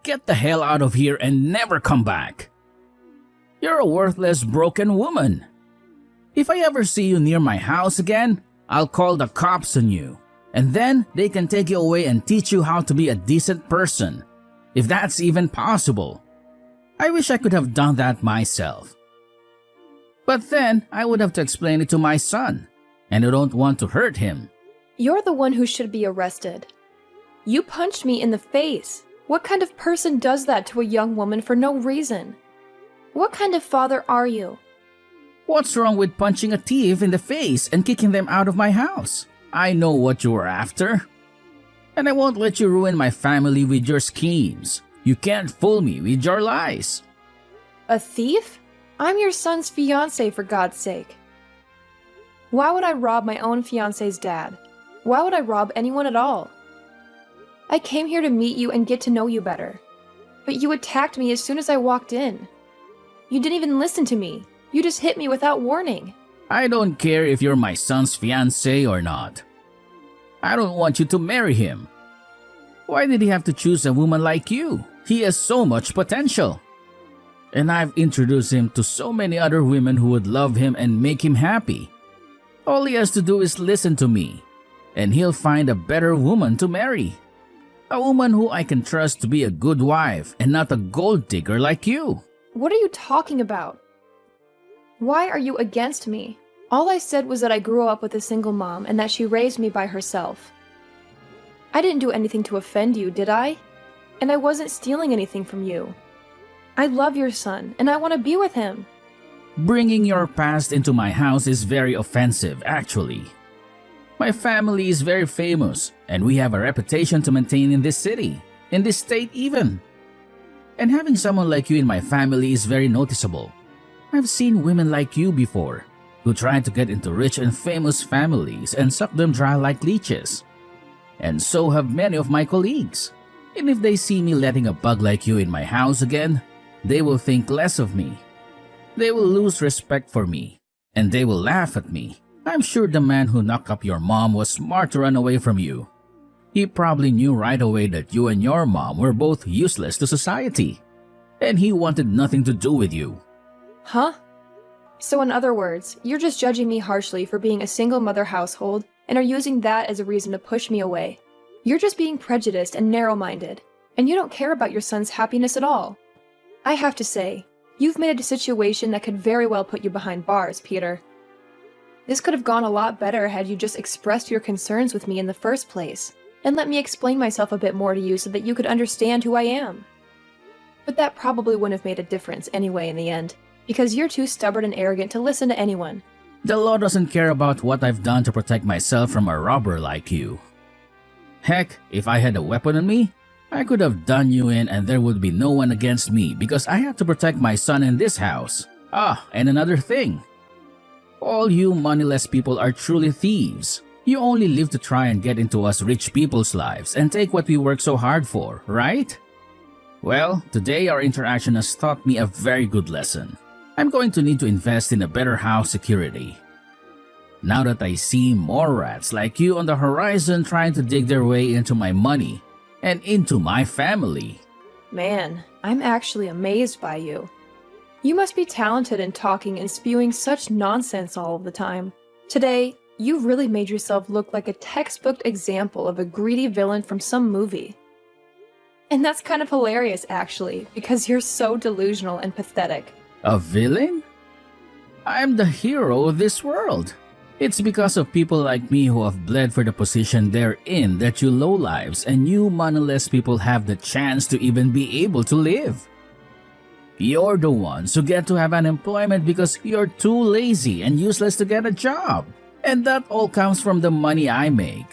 Get the hell out of here and never come back. You're a worthless, broken woman. If I ever see you near my house again, I'll call the cops on you. And then they can take you away and teach you how to be a decent person. If that's even possible. I wish I could have done that myself. But then I would have to explain it to my son. And I don't want to hurt him. You're the one who should be arrested. You punched me in the face. What kind of person does that to a young woman for no reason? What kind of father are you? What's wrong with punching a thief in the face and kicking them out of my house? I know what you're after. And I won't let you ruin my family with your schemes. You can't fool me with your lies. A thief? I'm your son's fiancé, for God's sake. Why would I rob my own fiancé's dad? Why would I rob anyone at all? I came here to meet you and get to know you better. But you attacked me as soon as I walked in. You didn't even listen to me. You just hit me without warning. I don't care if you're my son's fiancé or not. I don't want you to marry him. Why did he have to choose a woman like you? He has so much potential. And I've introduced him to so many other women who would love him and make him happy. All he has to do is listen to me, and he'll find a better woman to marry. A woman who I can trust to be a good wife and not a gold digger like you. What are you talking about? Why are you against me? All I said was that I grew up with a single mom and that she raised me by herself. I didn't do anything to offend you, did I? And I wasn't stealing anything from you. I love your son, and I want to be with him. Bringing your past into my house is very offensive, actually. My family is very famous, and we have a reputation to maintain in this city, in this state even. And having someone like you in my family is very noticeable. I've seen women like you before, who try to get into rich and famous families and suck them dry like leeches. And so have many of my colleagues. And if they see me letting a bug like you in my house again, they will think less of me. They will lose respect for me, and they will laugh at me. I'm sure the man who knocked up your mom was smart to run away from you. He probably knew right away that you and your mom were both useless to society, and he wanted nothing to do with you. Huh? So in other words, you're just judging me harshly for being a single mother household and are using that as a reason to push me away. You're just being prejudiced and narrow-minded, and you don't care about your son's happiness at all. I have to say, you've made a situation that could very well put you behind bars, Peter. This could have gone a lot better had you just expressed your concerns with me in the first place, and let me explain myself a bit more to you so that you could understand who I am. But that probably wouldn't have made a difference anyway in the end, because you're too stubborn and arrogant to listen to anyone. The law doesn't care about what I've done to protect myself from a robber like you. Heck, if I had a weapon on me, I could have done you in and there would be no one against me because I have to protect my son in this house. Ah, and another thing. All you moneyless people are truly thieves. You only live to try and get into us rich people's lives and take what we work so hard for, right? Well, today our interaction has taught me a very good lesson. I'm going to need to invest in a better house security. Now that I see more rats like you on the horizon trying to dig their way into my money and into my family. Man, I'm actually amazed by you. You must be talented in talking and spewing such nonsense all of the time. Today, you really made yourself look like a textbook example of a greedy villain from some movie. And that's kind of hilarious, actually, because you're so delusional and pathetic. A villain? I'm the hero of this world. It's because of people like me who have bled for the position they're in that you lowlives and you moneyless people have the chance to even be able to live. You're the ones who get to have unemployment because you're too lazy and useless to get a job. And that all comes from the money I make.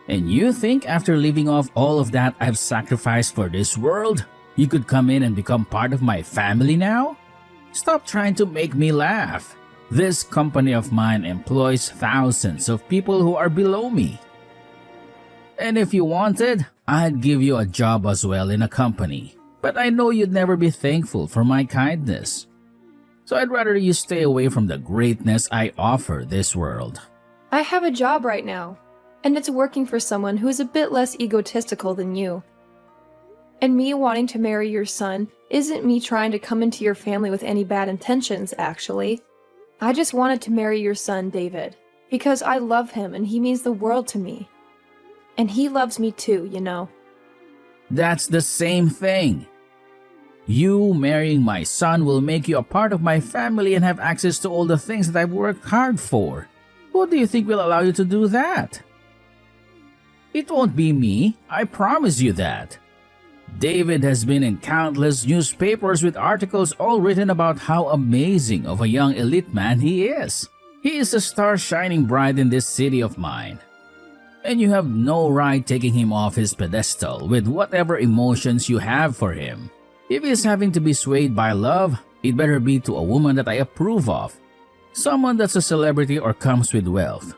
And you think after leaving off all of that I've sacrificed for this world, you could come in and become part of my family now? Stop trying to make me laugh. This company of mine employs thousands of people who are below me. And if you wanted, I'd give you a job as well in a company. But I know you'd never be thankful for my kindness. So I'd rather you stay away from the greatness I offer this world. I have a job right now, and it's working for someone who is a bit less egotistical than you. And me wanting to marry your son isn't me trying to come into your family with any bad intentions, actually. I just wanted to marry your son, David, because I love him and he means the world to me. And he loves me too, you know. That's the same thing. You marrying my son will make you a part of my family and have access to all the things that I've worked hard for. Who do you think will allow you to do that? It won't be me, I promise you that. David has been in countless newspapers with articles all written about how amazing of a young elite man he is. He is a star shining bright in this city of mine. And you have no right taking him off his pedestal with whatever emotions you have for him. If he's having to be swayed by love, it better be to a woman that I approve of. Someone that's a celebrity or comes with wealth.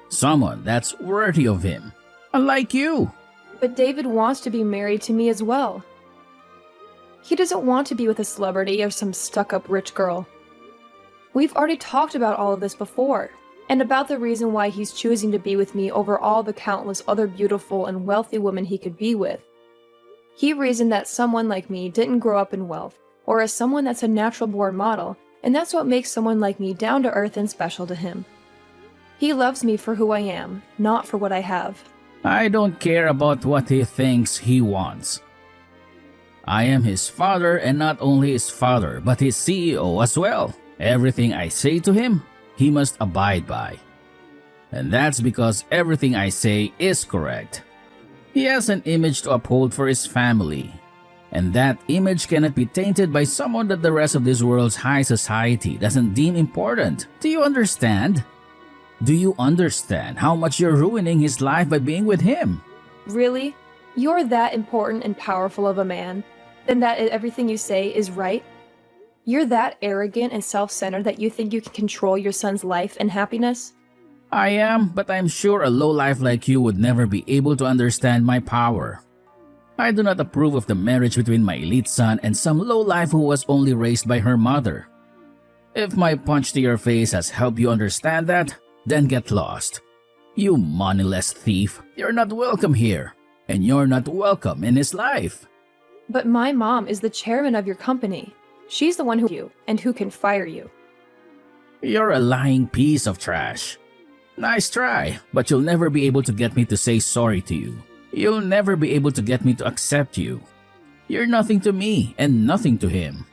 Someone that's worthy of him. Unlike you. But David wants to be married to me as well. He doesn't want to be with a celebrity or some stuck-up rich girl. We've already talked about all of this before, and about the reason why he's choosing to be with me over all the countless other beautiful and wealthy women he could be with. He reasoned that someone like me didn't grow up in wealth, or as someone that's a natural-born model, and that's what makes someone like me down-to-earth and special to him. He loves me for who I am, not for what I have. I don't care about what he thinks he wants. I am his father, and not only his father, but his CEO as well. Everything I say to him, he must abide by. And that's because everything I say is correct. He has an image to uphold for his family, and that image cannot be tainted by someone that the rest of this world's high society doesn't deem important. Do you understand? Do you understand how much you're ruining his life by being with him? Really? You're that important and powerful of a man? Then that everything you say is right? You're that arrogant and self-centered that you think you can control your son's life and happiness? I am, but I'm sure a lowlife like you would never be able to understand my power. I do not approve of the marriage between my elite son and some lowlife who was only raised by her mother. If my punch to your face has helped you understand that, then get lost. You moneyless thief, you're not welcome here, and you're not welcome in his life. But my mom is the chairman of your company. She's the one who can fire you. You're a lying piece of trash. Nice try, but you'll never be able to get me to say sorry to you. You'll never be able to get me to accept you. You're nothing to me and nothing to him.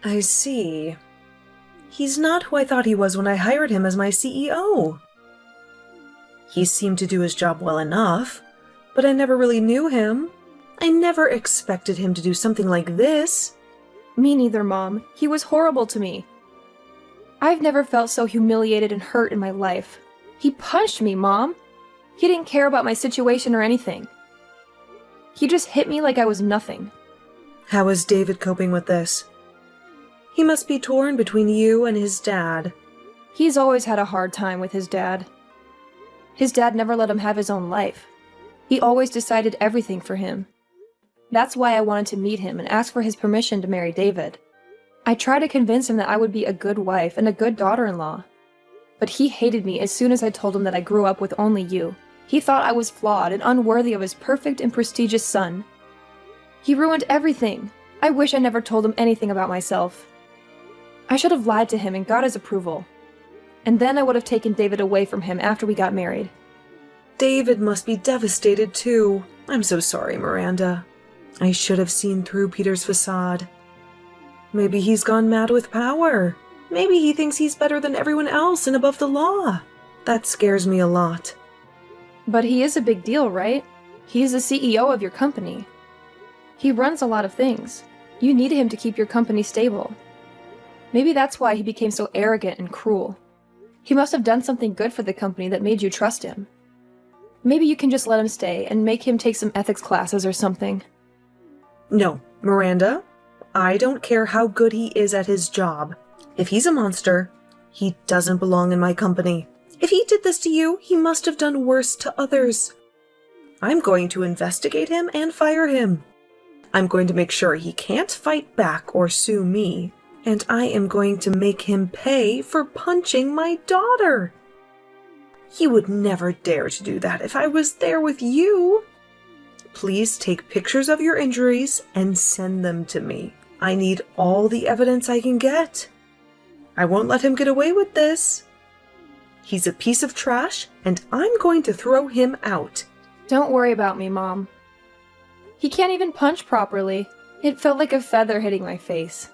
I see. He's not who I thought he was when I hired him as my CEO. He seemed to do his job well enough, but I never really knew him. I never expected him to do something like this. Me neither, Mom. He was horrible to me. I've never felt so humiliated and hurt in my life. He punched me, Mom. He didn't care about my situation or anything. He just hit me like I was nothing. How is David coping with this? He must be torn between you and his dad. He's always had a hard time with his dad. His dad never let him have his own life. He always decided everything for him. That's why I wanted to meet him and ask for his permission to marry David. I tried to convince him that I would be a good wife and a good daughter-in-law. But he hated me as soon as I told him that I grew up with only you. He thought I was flawed and unworthy of his perfect and prestigious son. He ruined everything. I wish I never told him anything about myself. I should have lied to him and got his approval. And then I would have taken David away from him after we got married. David must be devastated too. I'm so sorry, Miranda. I should have seen through Peter's facade. Maybe he's gone mad with power. Maybe he thinks he's better than everyone else and above the law. That scares me a lot. But he is a big deal, right? He's the CEO of your company. He runs a lot of things. You need him to keep your company stable. Maybe that's why he became so arrogant and cruel. He must have done something good for the company that made you trust him. Maybe you can just let him stay and make him take some ethics classes or something. No, Miranda. I don't care how good he is at his job. If he's a monster, he doesn't belong in my company. If he did this to you, he must have done worse to others. I'm going to investigate him and fire him. I'm going to make sure he can't fight back or sue me. And I am going to make him pay for punching my daughter. He would never dare to do that if I was there with you. Please take pictures of your injuries and send them to me. I need all the evidence I can get. I won't let him get away with this. He's a piece of trash, and I'm going to throw him out. Don't worry about me, Mom. He can't even punch properly. It felt like a feather hitting my face.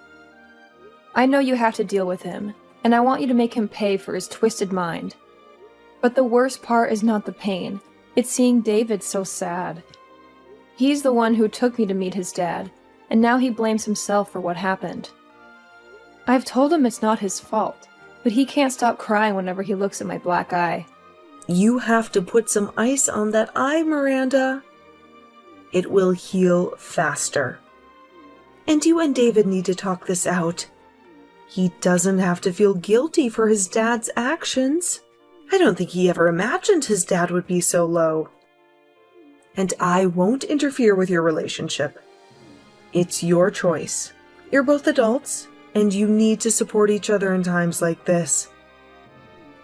I know you have to deal with him, and I want you to make him pay for his twisted mind. But the worst part is not the pain. It's seeing David so sad. He's the one who took me to meet his dad, and now he blames himself for what happened. I've told him it's not his fault, but he can't stop crying whenever he looks at my black eye. You have to put some ice on that eye, Miranda. It will heal faster. And you and David need to talk this out. He doesn't have to feel guilty for his dad's actions. I don't think he ever imagined his dad would be so low. And I won't interfere with your relationship. It's your choice. You're both adults, and you need to support each other in times like this.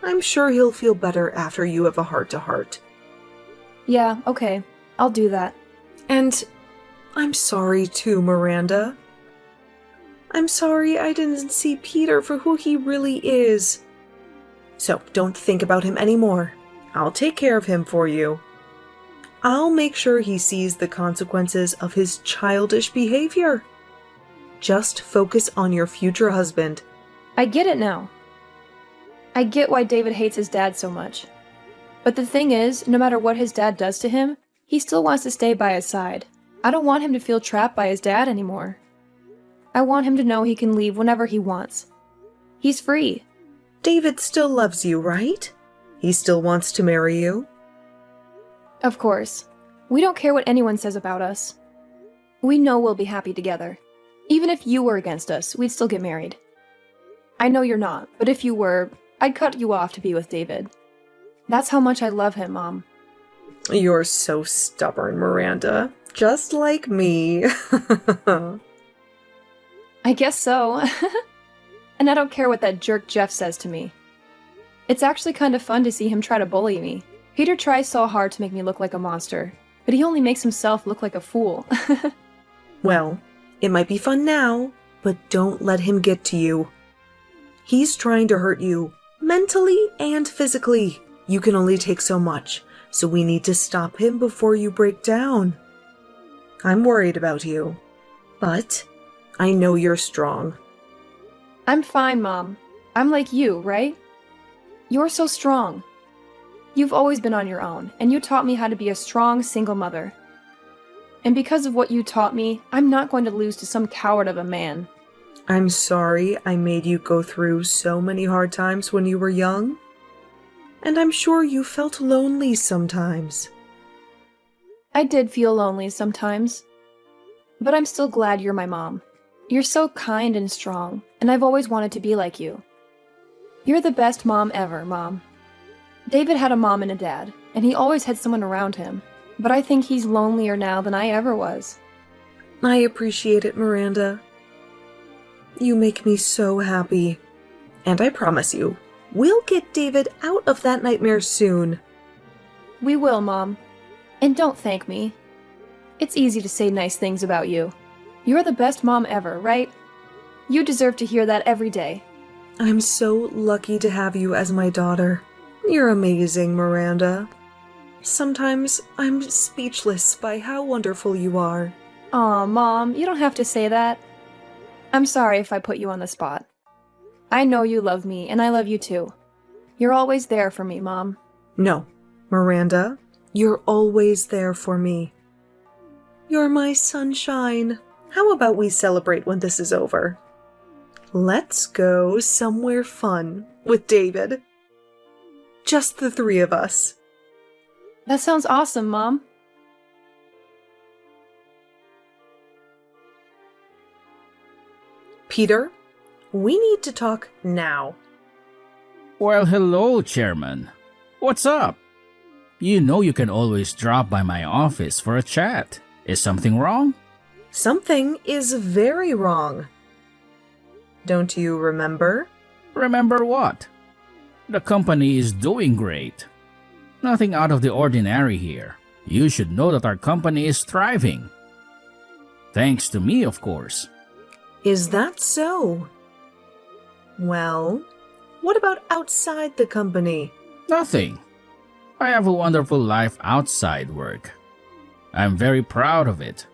I'm sure he'll feel better after you have a heart-to-heart. Yeah, okay. I'll do that. And I'm sorry too, Miranda. I'm sorry I didn't see Peter for who he really is. So don't think about him anymore. I'll take care of him for you. I'll make sure he sees the consequences of his childish behavior. Just focus on your future husband. I get it now. I get why David hates his dad so much. But the thing is, no matter what his dad does to him, he still wants to stay by his side. I don't want him to feel trapped by his dad anymore. I want him to know he can leave whenever he wants. He's free. David still loves you, right? He still wants to marry you? Of course. We don't care what anyone says about us. We know we'll be happy together. Even if you were against us, we'd still get married. I know you're not, but if you were, I'd cut you off to be with David. That's how much I love him, Mom. You're so stubborn, Miranda. Just like me. I guess so. And I don't care what that jerk Jeff says to me. It's actually kind of fun to see him try to bully me. Peter tries so hard to make me look like a monster, but he only makes himself look like a fool. Well, it might be fun now, but don't let him get to you. He's trying to hurt you, mentally and physically. You can only take so much, so we need to stop him before you break down. I'm worried about you, but I know you're strong. I'm fine, Mom. I'm like you, right? You're so strong. You've always been on your own, and you taught me how to be a strong single mother. And because of what you taught me, I'm not going to lose to some coward of a man. I'm sorry I made you go through so many hard times when you were young. And I'm sure you felt lonely sometimes. I did feel lonely sometimes. But I'm still glad you're my mom. You're so kind and strong, and I've always wanted to be like you. You're the best mom ever, Mom. David had a mom and a dad, and he always had someone around him. But I think he's lonelier now than I ever was. I appreciate it, Miranda. You make me so happy. And I promise you, we'll get David out of that nightmare soon. We will, Mom. And don't thank me. It's easy to say nice things about you. You're the best mom ever, right? You deserve to hear that every day. I'm so lucky to have you as my daughter. You're amazing, Miranda. Sometimes I'm speechless by how wonderful you are. Aw, Mom, you don't have to say that. I'm sorry if I put you on the spot. I know you love me, and I love you too. You're always there for me, Mom. No, Miranda, you're always there for me. You're my sunshine. How about we celebrate when this is over? Let's go somewhere fun with David. Just the three of us. That sounds awesome, Mom. Peter, we need to talk now. Well, hello, Chairman. What's up? You know you can always drop by my office for a chat. Is something wrong? Something is very wrong. Don't you remember? Remember what? The company is doing great. Nothing out of the ordinary here. You should know that our company is thriving. Thanks to me, of course. Is that so? Well, what about outside the company? Nothing. I have a wonderful life outside work. I'm very proud of it.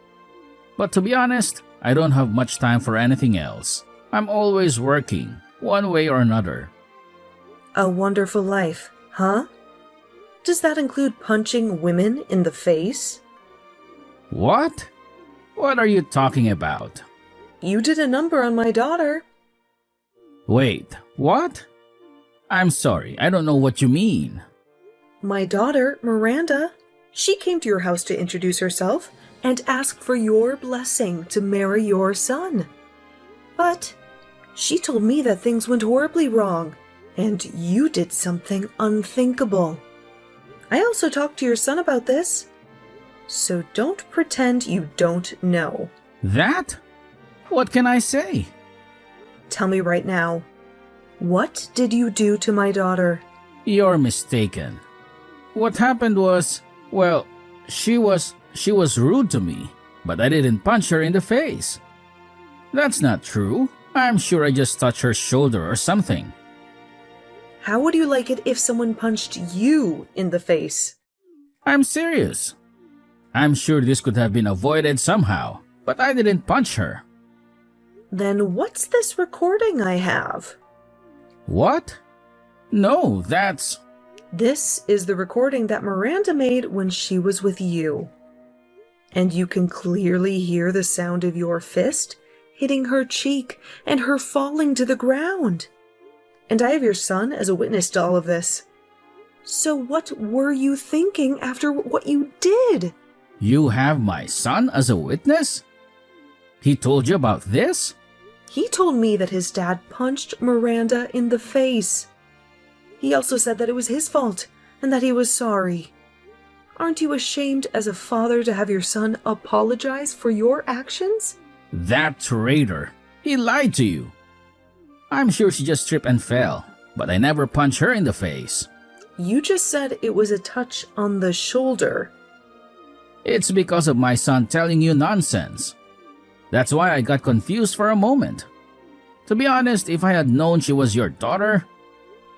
But to be honest, I don't have much time for anything else. I'm always working, one way or another. A wonderful life, huh? Does that include punching women in the face? What? What are you talking about? You did a number on my daughter. Wait, what? I'm sorry, I don't know what you mean. My daughter, Miranda, she came to your house to introduce herself and ask for your blessing to marry your son. But she told me that things went horribly wrong, and you did something unthinkable. I also talked to your son about this, so don't pretend you don't know. That? What can I say? Tell me right now, what did you do to my daughter? You're mistaken. What happened was, well, she was rude to me, but I didn't punch her in the face. That's not true. I'm sure I just touched her shoulder or something. How would you like it if someone punched you in the face? I'm serious. I'm sure this could have been avoided somehow, but I didn't punch her. Then what's this recording I have? What? No, that's... This is the recording that Miranda made when she was with you. And you can clearly hear the sound of your fist hitting her cheek and her falling to the ground. And I have your son as a witness to all of this. So what were you thinking after what you did? You have my son as a witness? He told you about this? He told me that his dad punched Miranda in the face. He also said that it was his fault and that he was sorry. Aren't you ashamed as a father to have your son apologize for your actions? That traitor. He lied to you. I'm sure she just tripped and fell, but I never punched her in the face. You just said it was a touch on the shoulder. It's because of my son telling you nonsense. That's why I got confused for a moment. To be honest, if I had known she was your daughter...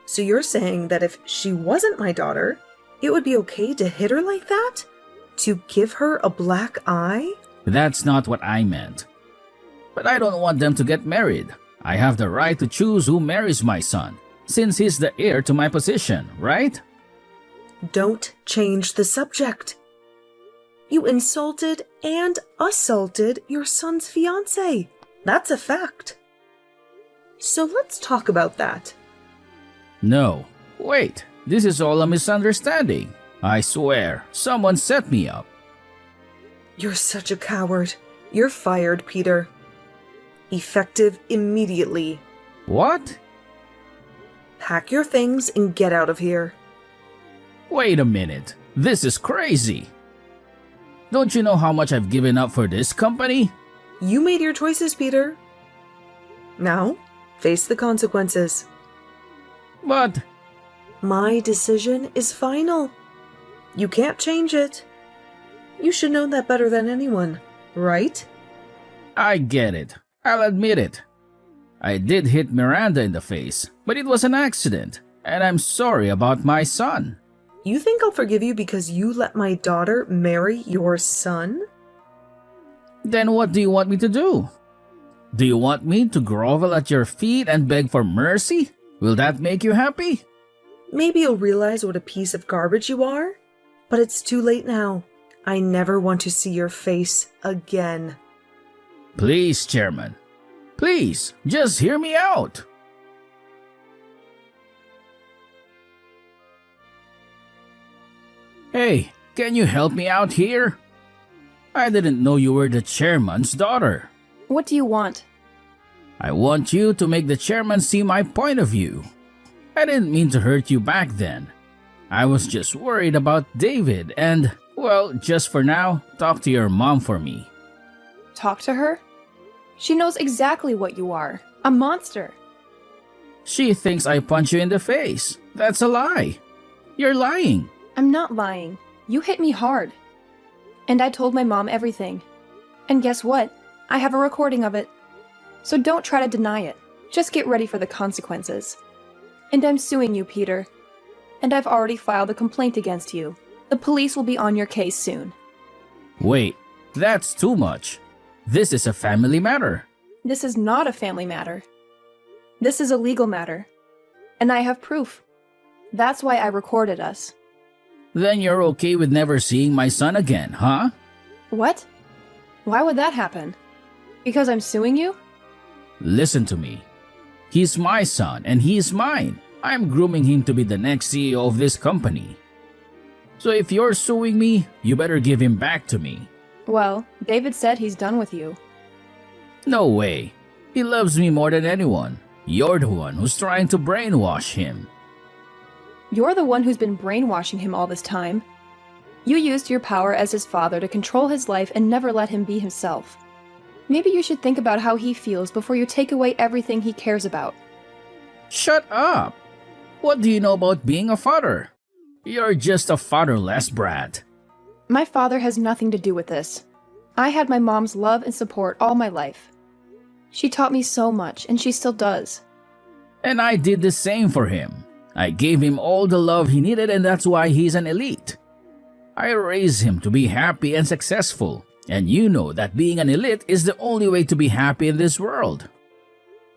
So you're saying that if she wasn't my daughter, it would be okay to hit her like that? To give her a black eye? That's not what I meant. But I don't want them to get married. I have the right to choose who marries my son, since he's the heir to my position, right? Don't change the subject. You insulted and assaulted your son's fiancée. That's a fact. So let's talk about that. No. Wait, this is all a misunderstanding. I swear, someone set me up. You're such a coward. You're fired, Peter. Effective immediately. What? Pack your things and get out of here. Wait a minute. This is crazy. Don't you know how much I've given up for this company? You made your choices, Peter. Now, face the consequences. But... My decision is final. You can't change it. You should know that better than anyone, right? I get it. I'll admit it. I did hit Miranda in the face, but it was an accident, and I'm sorry about my son. You think I'll forgive you because you let my daughter marry your son? Then what do you want me to do? Do you want me to grovel at your feet and beg for mercy? Will that make you happy? Maybe you'll realize what a piece of garbage you are, but it's too late now. I never want to see your face again. Please, Chairman. Please, just hear me out. Hey, can you help me out here? I didn't know you were the chairman's daughter. What do you want? I want you to make the chairman see my point of view. I didn't mean to hurt you back then. I was just worried about David and, well, just for now, talk to your mom for me. Talk to her? She knows exactly what you are. A monster. She thinks I punch you in the face. That's a lie. You're lying. I'm not lying. You hit me hard. And I told my mom everything. And guess what? I have a recording of it. So don't try to deny it. Just get ready for the consequences. And I'm suing you, Peter. And I've already filed a complaint against you. The police will be on your case soon. Wait, that's too much. This is a family matter. This is not a family matter. This is a legal matter. And I have proof. That's why I recorded us. Then you're okay with never seeing my son again, huh? What? Why would that happen? Because I'm suing you? Listen to me. He's my son and he's mine. I'm grooming him to be the next CEO of this company. So if you're suing me, you better give him back to me. Well, David said he's done with you. No way. He loves me more than anyone. You're the one who's trying to brainwash him. You're the one who's been brainwashing him all this time. You used your power as his father to control his life and never let him be himself. Maybe you should think about how he feels before you take away everything he cares about. Shut up! What do you know about being a father? You're just a fatherless brat. My father has nothing to do with this. I had my mom's love and support all my life. She taught me so much, and she still does. And I did the same for him. I gave him all the love he needed, and that's why he's an elite. I raised him to be happy and successful, and you know that being an elite is the only way to be happy in this world.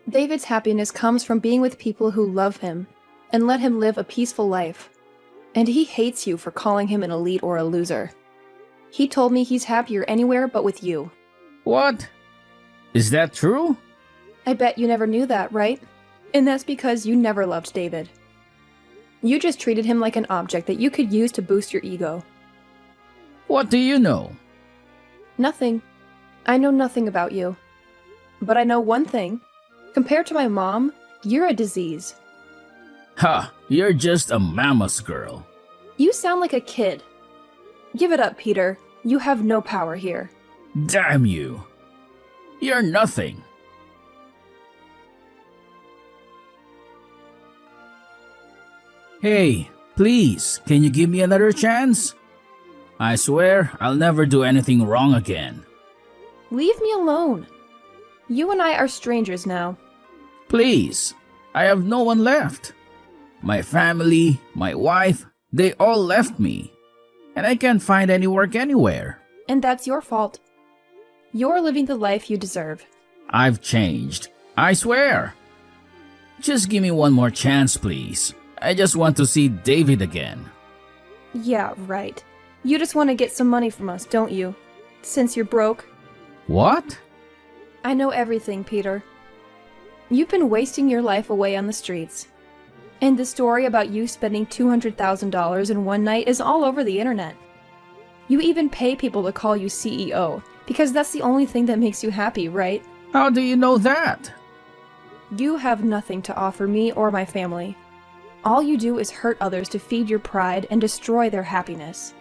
David's happiness comes from being with people who love him and let him live a peaceful life. And he hates you for calling him an elite or a loser. He told me he's happier anywhere but with you. What? Is that true? I bet you never knew that, right? And that's because you never loved David. You just treated him like an object that you could use to boost your ego. What do you know? Nothing. I know nothing about you. But I know one thing. Compared to my mom, you're a disease. Ha! You're just a mama's girl. You sound like a kid. Give it up, Peter. You have no power here. Damn you! You're nothing. Hey, please, can you give me another chance? I swear I'll never do anything wrong again. Leave me alone. You and I are strangers now. Please, I have no one left. My family, my wife, they all left me. And I can't find any work anywhere. And that's your fault. You're living the life you deserve. I've changed. I swear. Just give me one more chance, please. I just want to see David again. Yeah, right. You just want to get some money from us, don't you? Since you're broke. What? I know everything, Peter. You've been wasting your life away on the streets. And the story about you spending $200,000 in one night is all over the internet. You even pay people to call you CEO, because that's the only thing that makes you happy, right? How do you know that? You have nothing to offer me or my family. All you do is hurt others to feed your pride and destroy their happiness.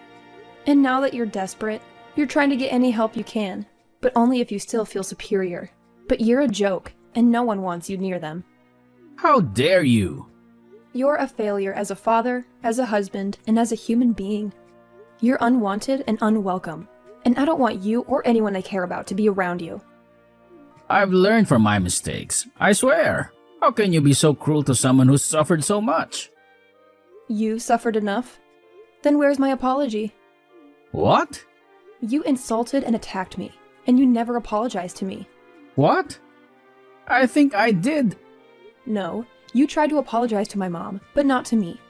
And now that you're desperate, you're trying to get any help you can, but only if you still feel superior. But you're a joke, and no one wants you near them. How dare you? You're a failure as a father, as a husband, and as a human being. You're unwanted and unwelcome, and I don't want you or anyone I care about to be around you. I've learned from my mistakes, I swear. How can you be so cruel to someone who's suffered so much? You suffered enough? Then where's my apology? What? You insulted and attacked me, and you never apologized to me. What? I think I did. No, you tried to apologize to my mom, but not to me.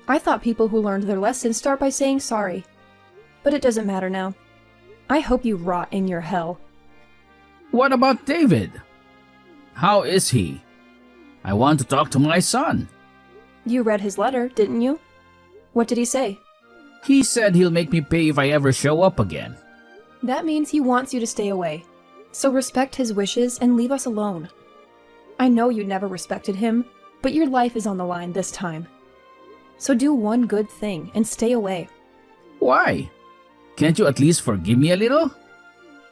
I thought people who learned their lessons start by saying sorry. But it doesn't matter now. I hope you rot in your hell. What about David? How is he? I want to talk to my son. You read his letter, didn't you? What did he say? He said he'll make me pay if I ever show up again. That means he wants you to stay away. So respect his wishes and leave us alone. I know you never respected him, but your life is on the line this time. So do one good thing and stay away. Why? Can't you at least forgive me a little?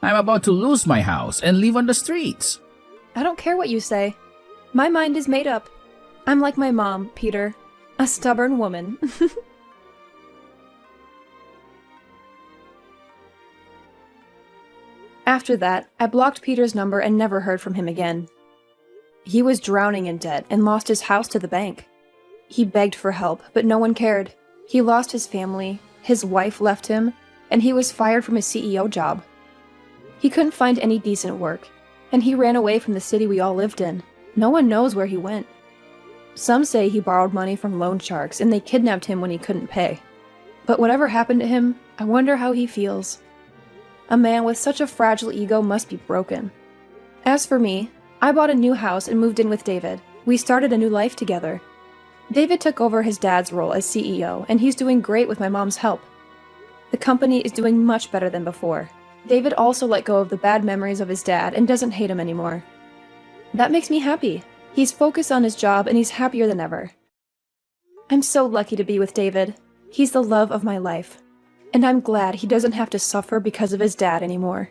I'm about to lose my house and live on the streets. I don't care what you say. My mind is made up. I'm like my mom, Peter. A stubborn woman. After that, I blocked Peter's number and never heard from him again. He was drowning in debt and lost his house to the bank. He begged for help, but no one cared. He lost his family, his wife left him, and he was fired from his CEO job. He couldn't find any decent work, and he ran away from the city we all lived in. No one knows where he went. Some say he borrowed money from loan sharks and they kidnapped him when he couldn't pay. But whatever happened to him, I wonder how he feels. A man with such a fragile ego must be broken. As for me, I bought a new house and moved in with David. We started a new life together. David took over his dad's role as CEO, and he's doing great with my mom's help. The company is doing much better than before. David also let go of the bad memories of his dad and doesn't hate him anymore. That makes me happy. He's focused on his job and he's happier than ever. I'm so lucky to be with David. He's the love of my life. And I'm glad he doesn't have to suffer because of his dad anymore.